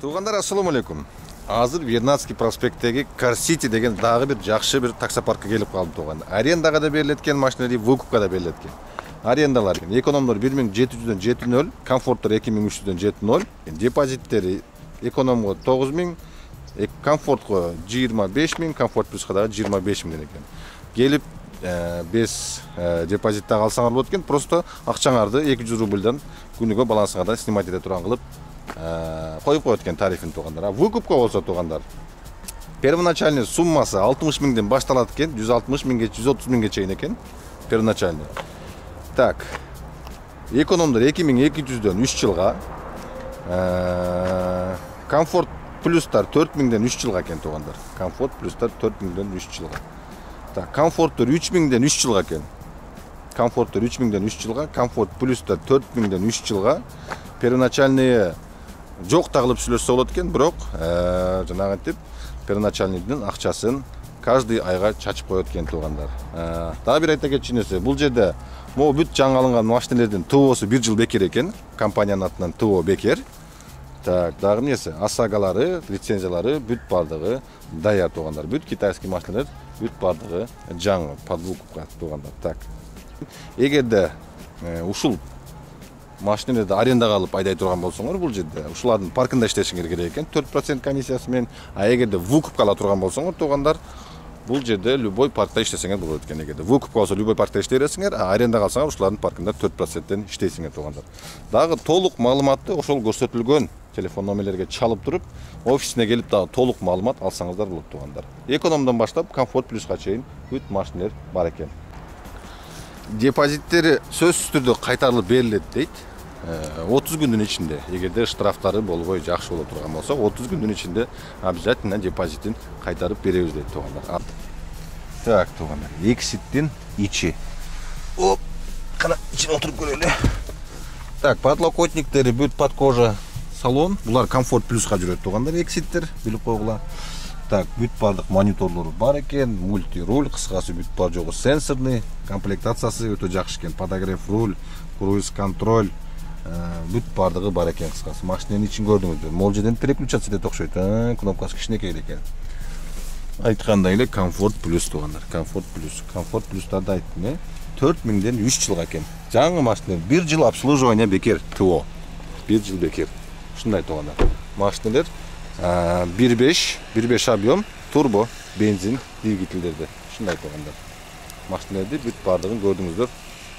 Туғандар, ассаламу алейкум. Азыр Вернадский проспекттеги Car City деген дагы бир жакшы бир таксопаркка келип калдым туганда. Арендага да берилеткен машиналар, выкупка да берилеткен. Арендалар экономдор 1700-дөн 70, комфорттор 2300-дөн 70, депозиттери экономго 9000, комфортко 25000, комфорт плюска да 25000 экен. Келип без депозитте алсаңар болот экен, просто акчаңарды 200 рубльдан күнүгө балансыңардан снимать эте турган кылып коюп коет экен тарифин тугандар. Выкупка болсо тугандар, первоначальный суммасы 60 миңден башталат экен, 160 миңге 130 миңге чейин экен первоначальный. Так, экономдор 2200-дөн 3 жылга, комфорт плюстар 4000ден 3 жылга экен тугандар. Комфорт плюстар 4000ден 3 жылга. Так, комфорттор 3000ден 3 жылга экен. Комфорттор 3000ден 3 жылга, комфорт плюстар 4000ден 3 жылга. Первоначальный жок тагылып сүйлөшсө болот экен, бирок жанагынтип первоначальныйдын акчасын каждый айга чачып коет экен тугандар. Дагы бир айта кетчү нерсе, бул жерде могу бүт жаңы алынган машинелердин ТОсу 1 жыл бекер экен, компаниянын атынан ТО бекер. Так, дагы нерсе, ОСАГалары, лицензиялары бүт бардыгы даяр тугандар. Бүт китайский машиналар бүт бардыгы жаңы под выкупка тугандар. Так, эгерде ушул машиналарды арендага алып айдай турган болсоңор, бул жерде ушулардын паркында иштешиңер керек экен, 4% комиссиясы менен. А эгерде выкупка ала турган болсоңор тугандар, бул жерде любой паркта иштесеңер болот экен. Эгерде выкупка болсо любой паркта иштей бересиңер, а арендага алсаңар ушулардын паркында 4%тен иштейсиңер тугандар. Дагы толук маалыматты ошол көрсөтүлгөн телефон номерлерге чалып туруп, офисине келип дагы толук маалымат алсаңыздар болот тугандар. Экономдон баштап комфорт плюска чейин бүт машиналар бар экен. Депозиттери сөзсүз түрдө кайтарылып берилет дейт. 30 күндүн ичинде, эгерде штрафтары болбой жакшы боло турган болсо, 30 күндүн ичинде обязательно депозитин кайтарып беребиз дейт тугандар. Так, тугандар, экситтин ичи. Оп, кана ичине отуруп көрөлү. Так, подлокотниктери бүт под кожа салон, булар комфорт плюска жүрөт тугандар, экситтер, билип койгула. Так, бүт бардык мониторлору бар экен, мульти-руль, кыскасы бүт бар жогу сенсорный, комплектациясы өтө жакшы экен, подогрев руль, круиз контроль, бүт бардыгы бар экен кыскасы. Машинанын ичин көрдүңүздөр. Могул жерден переключаться деп окшойт, кнопкасы кичинекей экен. Айткандай эле комфорт плюс тугандар, комфорт плюс. Комфорт плюстарды айттым, 4000ден 3 жылга экен. Жаңы машина 1 жыл обслуживание бекер, ТО. 1 жыл бекер. Ушундай тугандар. Машиналар 1.5 объем, турбо, бензин двигательдерде. Ушундай тугандар. Машиналарды бүт бардыгын көрдүңүздөр.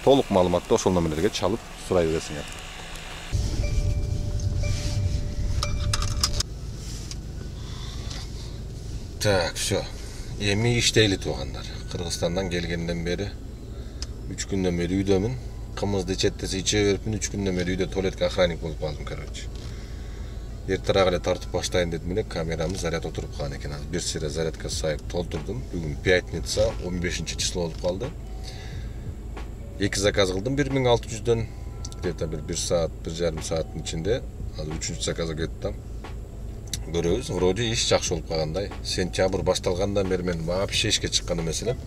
Толук маалыматты ошол номерлерге чалып сурай бересиңер. Так, все. Эми иштейли тугандар. Кыргызстандан келгенден бери 3 күндөн бери үйдөмүн. Кымызды ичет десе иче берипмин, 3 күндөн бери үйдө туалетке охранник болуп калдым, короче. Эртерээк эле тартып баштайын дедим эле, камерамыз заряд отуруп калган экен. Бир сыйра зарядка сайып толтурдум. Бүгүн пятница, 15 число болуп калды. 2 заказ кылдым 1600дөн, где-то bir saat, 1,5 saatin içinde. Азыр 3-чү заказга кеттим. Көрөбүз, вроде иш жакшы болуп калгандай. Сентябрь башталгандан бери мен вообще ишке чыккан эмес элем.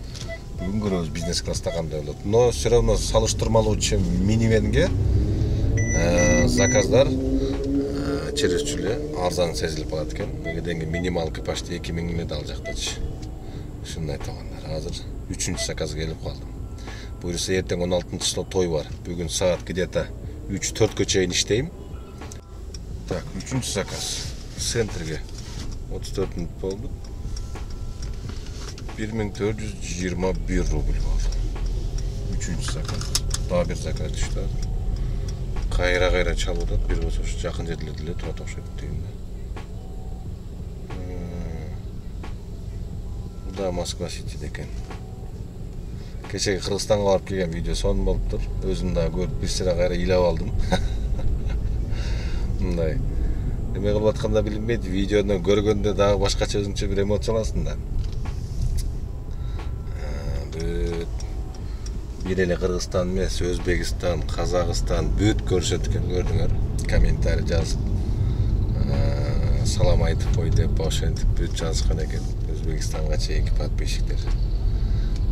Бүгүн көрөбүз бизнес класста кандай болот. Но все равно салыштырмалуу минивенге заказдар чересчур эле арзан сезилип калат экен. Эгерденги минималка почти 2000 эле дал жактачы. Ушундай тугандар. Азыр 3-чү заказга келип калдым. Буюрса эртең 16 число той бар. Бүгүн саат где-то 3-4кө чейин иштейм. Так, 3-чү заказ. Центрге 34 мүнөт болду. 1421 рубль болду. 3-чү заказ. Дагы бир заказ түштү. Кайра чалып атат, бир болсо ушу жакын жерлерде эле турат окшойт дегенде. Буда Москва Сити экен. Кечеги Кыргызстанга барып келген видео сонун болуптур. Өзүм да көрүп бир сыра кайра ыйлап алдым. Мындай. Эме кылып атканда билинбейт, видеону көргөндө дагы башкача өзүнчө бир эмоция аласың да. Бир эле Кыргызстан эмес, Өзбекстан, Казакстан бүт көрсөтүп көрдүңөр. Комментарий жазып, салам айтып кой деп, ошентип бүт жазышкан экен. Өзбекстанга чейинки подписчиктер.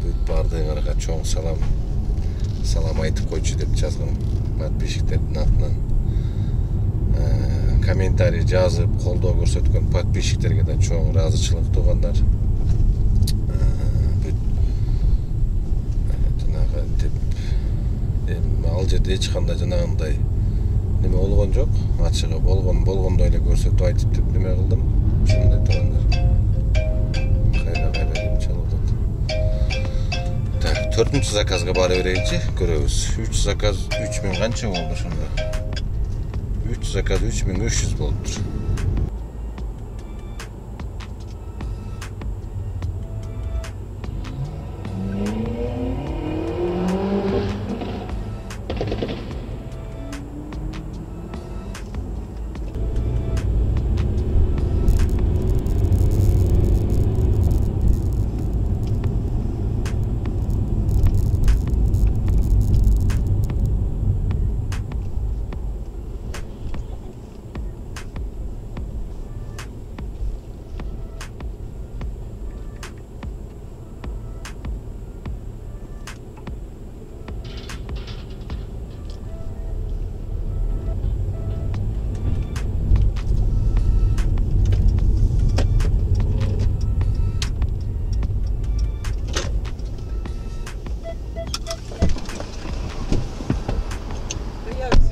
Бүт бардыгыңарга чоң салам айтып койчу деп жазган подписчиктердин атынан. комментарий жазып, колдоо көрсөткөн подписчиктерге да чоң ыраазычылык туугандар. Жанагы деп ал жерде эч кандай жанагындай неме болгон жок. Ачыгы болгондой эле көрсөтүп айтып деп неме кылдым. Ошондой туугандар. Кайра деп чалып атат. Так, 4-нчү заказга бара берейинчи, көрөбүз. 3 заказ 3000 канча болду ошондо? 3 заказ 3300 болуптур.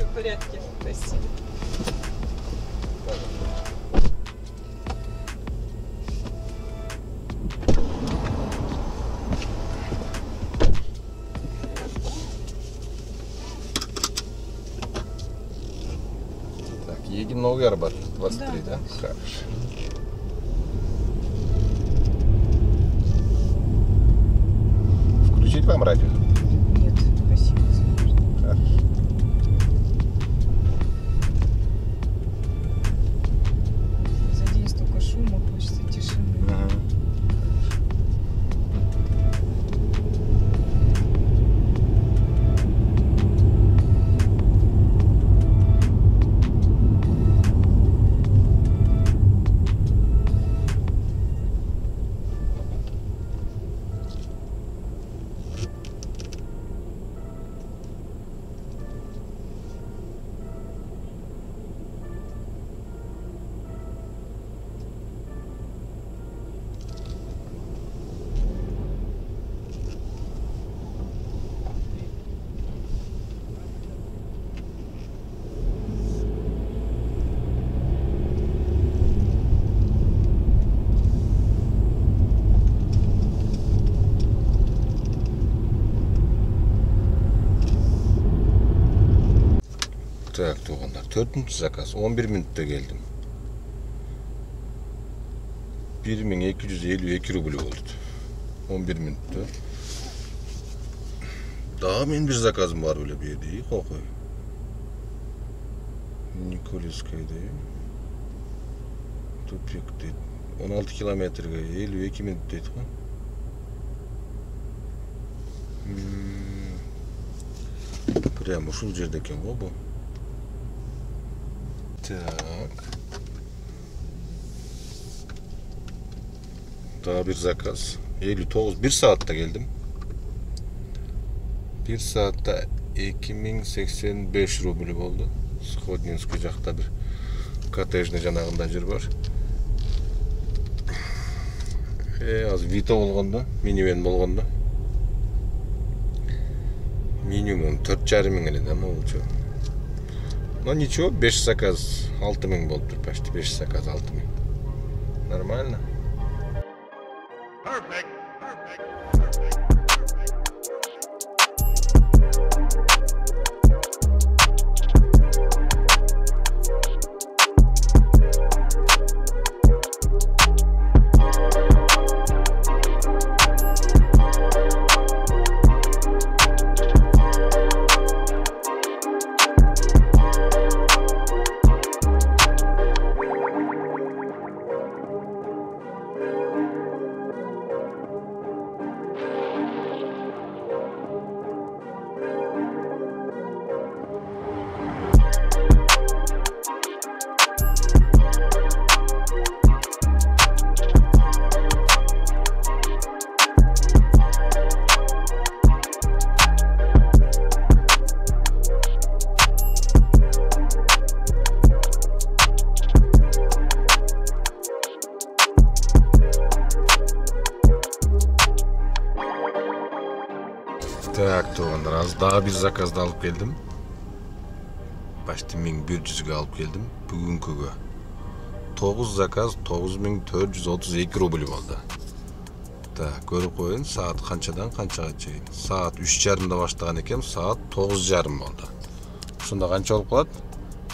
В порядке, спасибо. Так, едем на Увербат, 23, да? Хорошо. Включить вам радио? Нет, спасибо. Хорошо. За день столько шума, хочется тишины. Так, туғандар, 4-нчү заказ, 11 минутта келдім. 1252 рубль болды. 11 минутта. Daha мен bir заказым бар беле бу жерде, кокой. Николевскайда. Тупик дейт. 16 километрге 52 минут дейт го. Прям ушул жерде экен го бу. Так. Daha bir zakaz. 59 1 saatte geldim. 1 saatte 2085 rubl oldu. Skodninski жақта bir коттеджный жанагында жер бар. Азыр Vito болгондо, минивен болгондо. Минимум 4,5 мың эле да болчу. Но ничего, 5 заказ 6 мың болуптур, почти 5 заказ 6 мың. Нормально. Perfect. Так, туғандар, az daha bir zakazda alıp geldim. Başta 1100'ge alıp geldim. Bugünküge 9 zakaz 9432 rubl oldu. Так, görüp koyun, saat kançadan kançaga çeyin. Saat 3:30'da başlagan ekem, saat 9:30 oldu. Şunda kança olup kalat?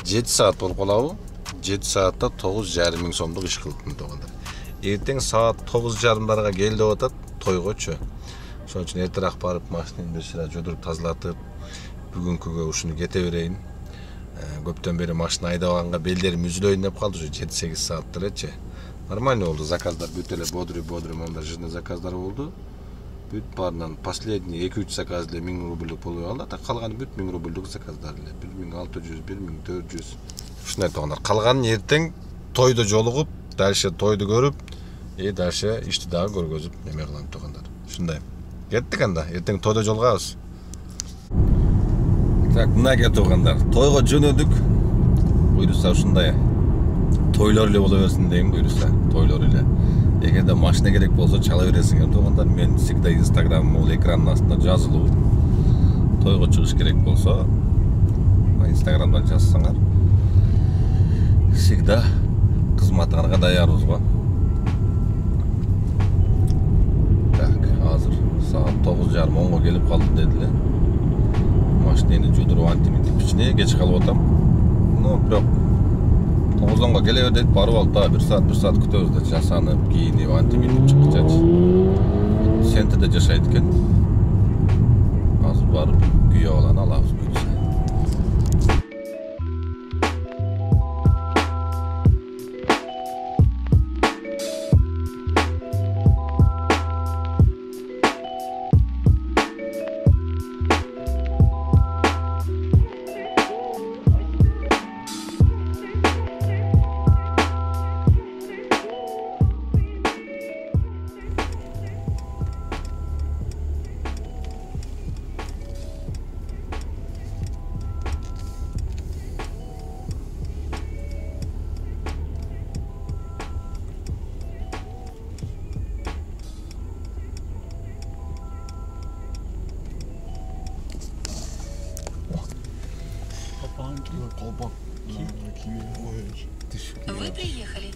7 saat olup kalabı. 7 saatta 9,5 ming so'mduk iş kıldım tuğanдар. Erteң saat 9:30'larga geldi otat, toygo çö. Şoň üçin erterak barıp maşinani bir sıra jodurup tazalatyp, bugünküge uşunu kete bereyin. Köpten beri maşina aydaganга bellerim üzülöйүн деп kaldı, 7-8 saattir etçe. Нормально oldu, zakazlar bütele bodri монда жыны zaказlar oldu. Büt barынан последний 2-3 zakaz ile 1000 rubluk boluyor aldı. Kalganı büt 1000 rubluk zakazlar ile 1600, 1400. Şunday tuğanlar. Kalganın erteң toyda jolugup, дальше toydu görüp, дальше işti daha görgözüp neme kılan tuğanlar. Şunday. Kettik anda, erteң toyda jolgabız. Так, мына кетугандар. Тойго жөнөдүк. Буйруса ушундай. Тойлор эле боло берсин дейм буйруса. Тойлор эле. Эгерде машина керек болсо чала бересиңер тугандар. Мен всегда Instagram бул экранын астында жазылуу. Тойго чыгыш керек болсо Instagramдан жазсаңар. Всегда кызматыңарга даярбыз го. Так, азыр саат 9:30-10го келип калды дедилер. Maşineni judurup antimitip içine geç kalıp otam. No, bırak. 9:10'ga gelever deyip barıp aldı daha 1 saat kütöbüz de jasanıp, giyinip, antimitip çıkacağız. Sente de jaşaydıken. Azır barıp güya olan alabız buyursa. Вы приехали.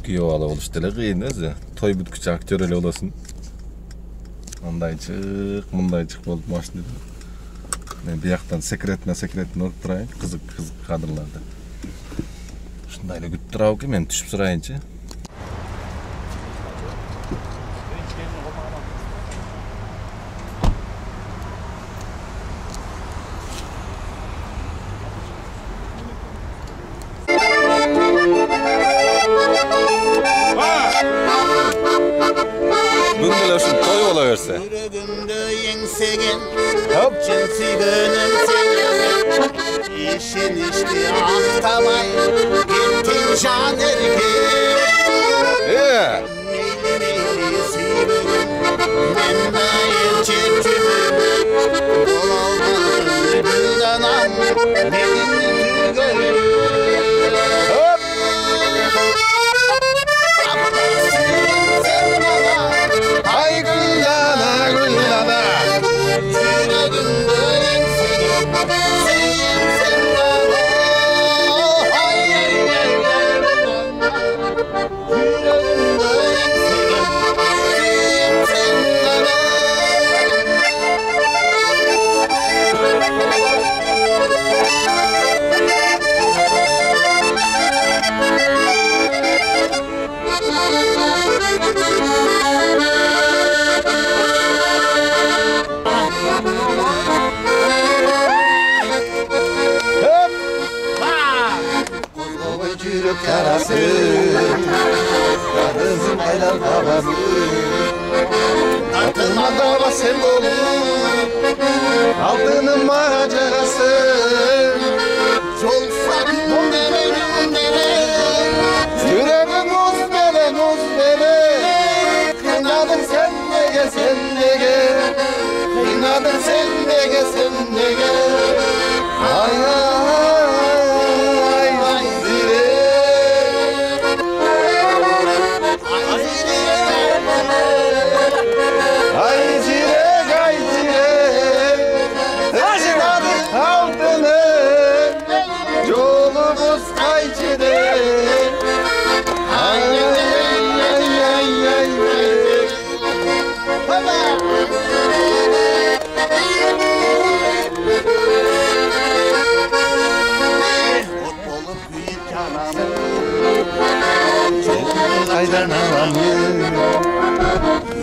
Kuyov ala oluş dele kıyın özü. Toy bütküçü aktör ele olasın. Мындай чык, мындай чык болуп машинада. Мен бияктан секретине өтүп турайын, кызык кадрларды. Ушундай эле күтүп турабы экен, мен түшүп сурайынчы. Bugün uşun toy ola berse. Yüreğimde yensegen, cinsi gönül senin. İşin işte ahtamay, gittin can erken. Meyli sivegin, men bayır çerçümün. Dolalmanın güldanam, benim tügörüm. Kadızım helal babası Altına dava sen olur Altının macerası Çok sakın dere Yüreğim uz bele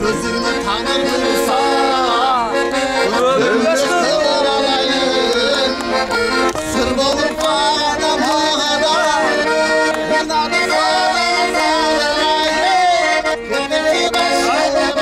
Özünü tanırsa ömür sığırayım. Sır bulup adamada inadı sığırayım. Köpeki başlayım.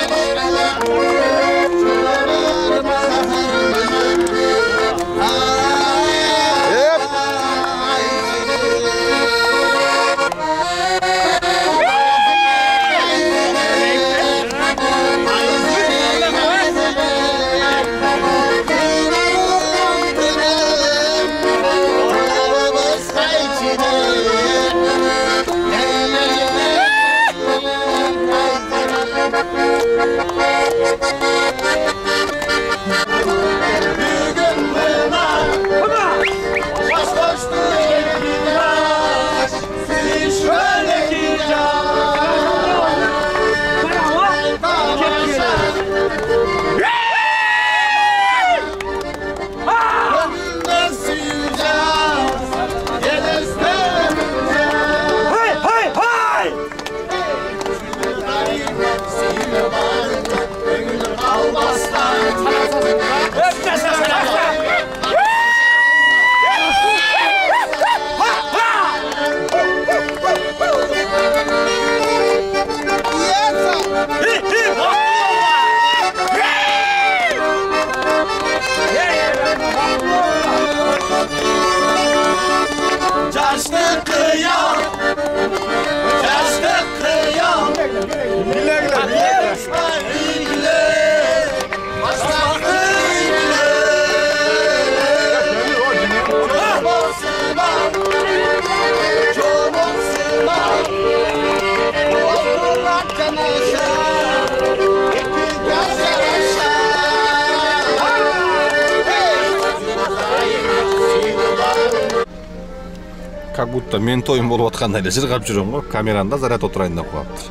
Как будто мен тойым болуп аткандай эле жыргап жүрөм го. Камераны да заряд отурайын деп коюптур.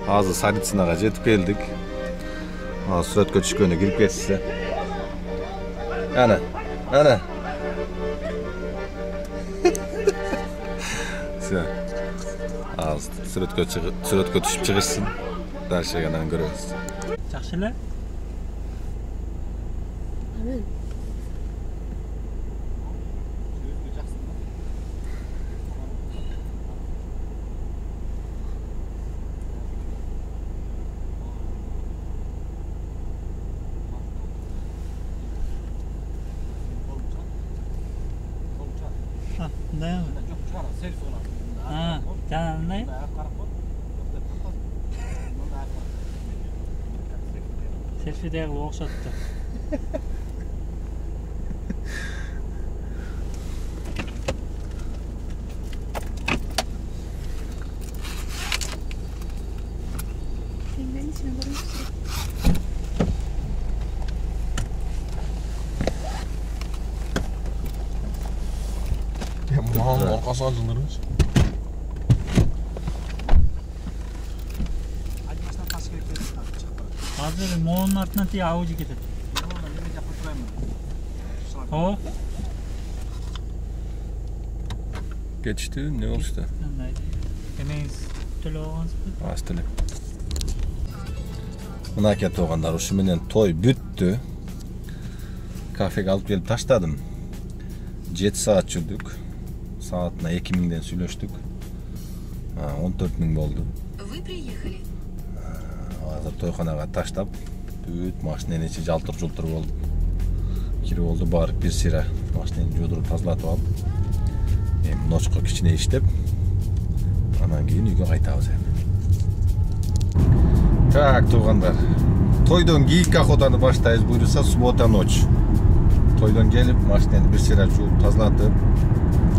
Азыр Сарицынага жетип келдик. Сүрөткө түшкөнү кирип кетсе. Ана. Все. Сүрөткө түшүп чыгышсын. Дальше анан көрөбүз. Жакшы эле. Жанандай. Селфидегі окшотты. Мамам аркасына жылдырыңыз. Hazır moğonun артынан тие ауыжы кетет. О? Кетишти, не болушту? Эмеңиз төлөп алгансызбы? Аз төлөп. Мынакей туугандар, ушу менен той бүттү. Кафеге алып келип таштадым. 7 саат жүрдүк. Саатына 2000ден сүйлөштүк. 14.000 болду. Вы приехали. Азыр тойханага таштап, бүт машиненин ичи жалтыр-жултур болду. Кирип болду, барып бир сыйра машинени жуудуруп тазалатып алып, эми ночко кичине иштеп, анан кийин үйгө кайтабыз эми. Так, туугандар. Тойдон кийинки охотаны баштайбыз, буюрса суббота ночь. Тойдон келип, машинени бир сыйра жууп тазалатып,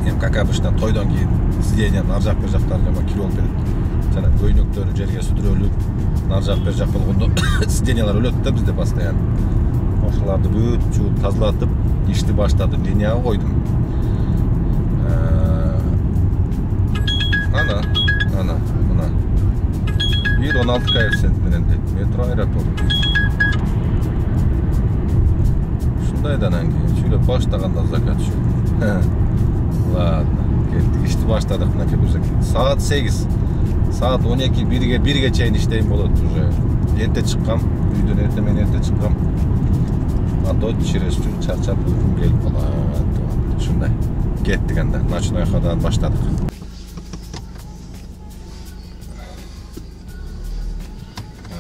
эми как обычно тойдон кийин сиденьянын ар жак бер жактарына кирип алып берет. Жана көйнөктөрү жерге сүдүрөлүп, нар жак бер жак болгондо сиденьялар өлөт да бизде постоянно. Ошоларды бүт жууп тазалатып, ишти баштадым, линияга койдум. Мына 1.16 коэффициент менен метро аэропорт. Ушундайдан кийин сүйлөп баштаганда закат түшүп. Ладно, кеттик, ишти баштадык. Мынакей бир саат 8. Saat 12-1'ge çeyin işteyim bolot уже. Erте çıkkam, үйдөн men erте çıkkam. Ато через gün çarçap uykum gelip kalat. Şunday. Kettik anda. Ночной ходан başladık.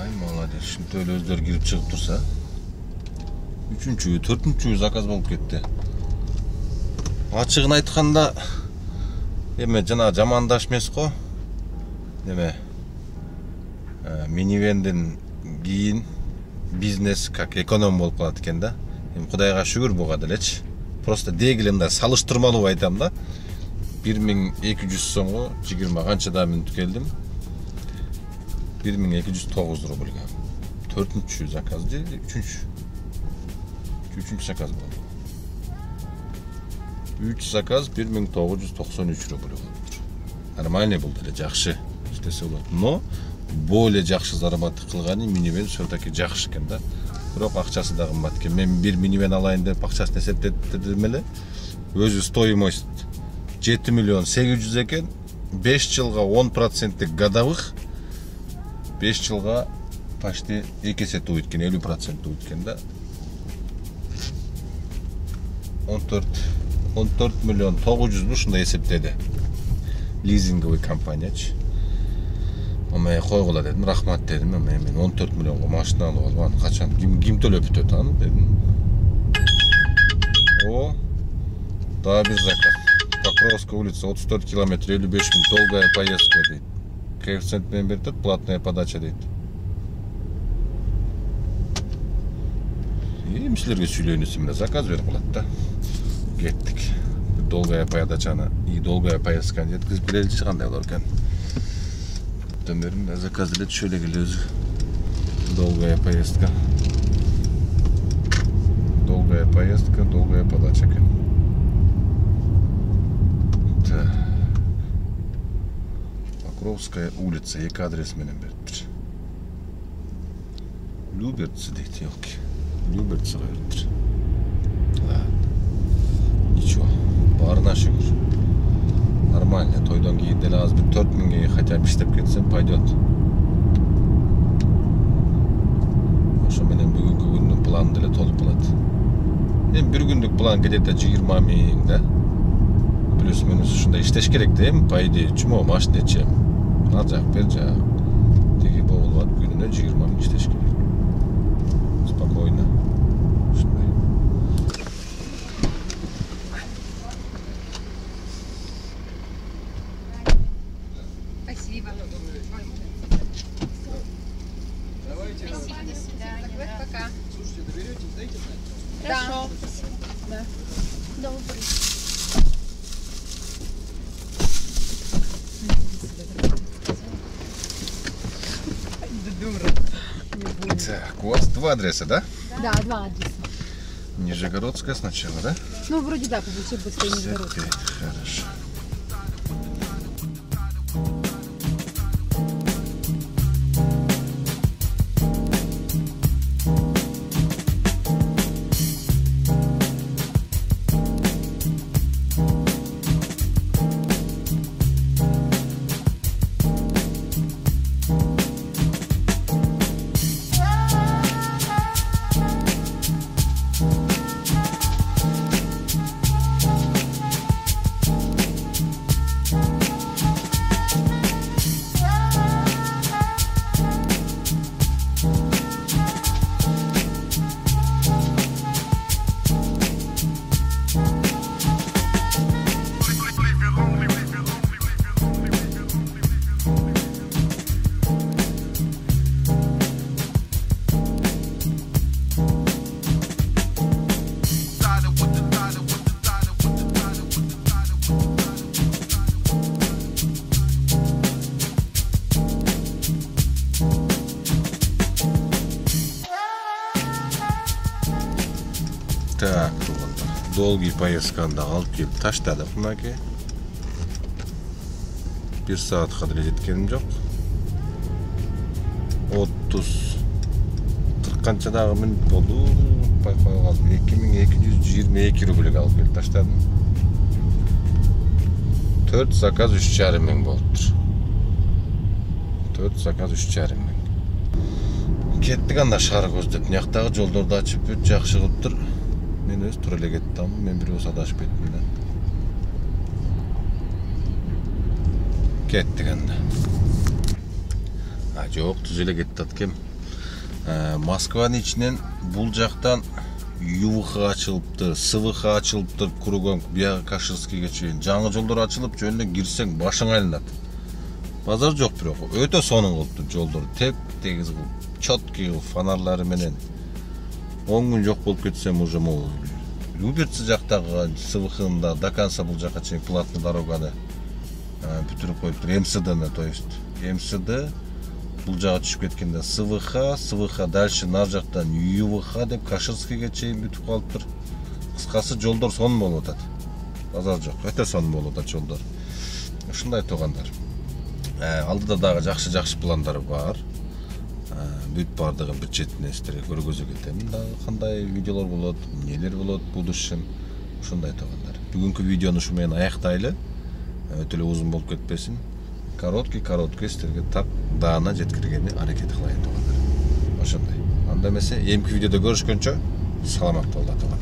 Ay молодец. Şimdi öyle özler girip çıkıp dursa. 3-cüyü, 4-cüyü zakaz bolup ketти. Açığını aytkanda эме жана жамандаш эмес го. Эме минивенден кийин бизнес как эконом болуп калат экен да. Эми Кудайга шүгүр буга делечи. Просто дегилинде салыштырмалуу айтам да. 1200 сомго 20 канчада мүнөт келдим. 1209 рубльга. 4-cü заказ же 3-cü заказ болду. 3 заказ 1993 рубль болуптур. Нормальный болду эле, жакшы иштесе болот. Но более жакшы зарабатык кылганы минивен все-таки жакшы экен да. Бирок акчасы да кымбат экен. Мен бир минивен алайын деп акчасын эсептедим эле. Өзү стоимость 7 миллион 800 экен. 5 жылга 10% годовых. 5 жылга почти 2 эсе өткөн, 50% өткөн да. 14 миллион 900 ушундай эсептеди. Лизинговый компаниячы. Мен койгула дедим, рахмат дедим. Мен 14 миллионго машина алып алгам. Качан ким төлөп бүтөт аны дедим. О, да бир заказ. Покровская улица 34 километр 55 000 долгая поездка дейт. Коэффициент менен берет, платная подача дейт. Силерге сүйлөнүүсү менен заказ берип калат да. Кеттик. Долгая подачаны и долгая поездканы жеткизип келеличи кандай болор экен. Дömerim заказ делет şöyle geliyoruz. Долгая поездка. Долгая поездка, долгая подача. Так. Покровская улица, екі адрес менен бериптир. Люберцы дейт, елки. Люберцы бериптир. Ладно. Ничего. Барына шүгүр. Нормально. Тойдон кийин деле аз бир 4000 хотя бы иштеп кетсем пойдет. Ошо менен бүгүнкү күндүн планы деле толуп калат. Эми бир күндүк план где-то 20 000 да. Плюс минус ушундай иштеш керек да эми по идее. Чумо машина чем. Ал жак, бер жак. Теги болуп күнүнө 20 000 иштеш керек. Спокойно. Ушундай. Спасибо. Давайте. Спасибо, до свидания. Вот пока. Слушайте, доберетесь, дайте знать. Хорошо. Да. Добрый. Так, у вас 2 адреса, да? Да, 2 адреса. Нижегородская сначала, да? Ну, вроде да, получил быстрее Нижегородская. Хорошо. Так, долгий поездканы алып келип таштадык мынакей. 1 саатка деле жеткеним жок. 30-40 канча дагы мүнөт болду. Байкой калдым. 2222 рубльге алып келип таштадым. 4 заказ 3,5 миң болуптур. 4 заказ 3,5 мың. Кеттік анда шаар көздеп. Мияктагы жолдорду ачып бүт, жакшы кылыптыр. Мен өз тура эле кеттим. Мен бир болсо адашып кеттим да. Кеттик анда. Жок, түз эле кетти аткем. Москванын ичинен бул жактан ЮВХ ачылыптыр, СВХ ачылыптыр, кругом бияга Каширскийге чейин. Жаңы жолдор ачылып, жөнүнө кирсең башың айланат. Базар жок бирок, өтө сонун кылыптыр жолдор. Теп-тегиз кылып, чоткий кылып, фонарлары менен. 10 күн жок болуп кетсем уже могу. Люберцы жактагы СВХнда до конца бул жакка чейин платный дороганы бүтүрүп коюптур. МСДны, то есть МСД бул жага түшүп кеткенде СВХ дальше нар жактан ЮВХ деп Каширскийге чейин бүтүп калыптыр. Кыскасы жолдор сонун болуп атат. Базар жок, өтө сонун болуп атат жолдор. Ушундай туугандар. Алдыда дагы жакшы пландар бар. Бүт бардыгын бүт четине сиздерге көргөзө кетемин. Дагы кандай видеолор болот, нелер болот будущем. Ушундай туугандар. Бүгүнкү видеону ушу менен аяктайлы. Өтө эле узун болуп кетпесин. Короткий сиздерге так даана жеткиргени аракет кылайын туугандар. Ошондой. Анда эмесе эмки видеодо көрүшкөнчө саламат болуңар.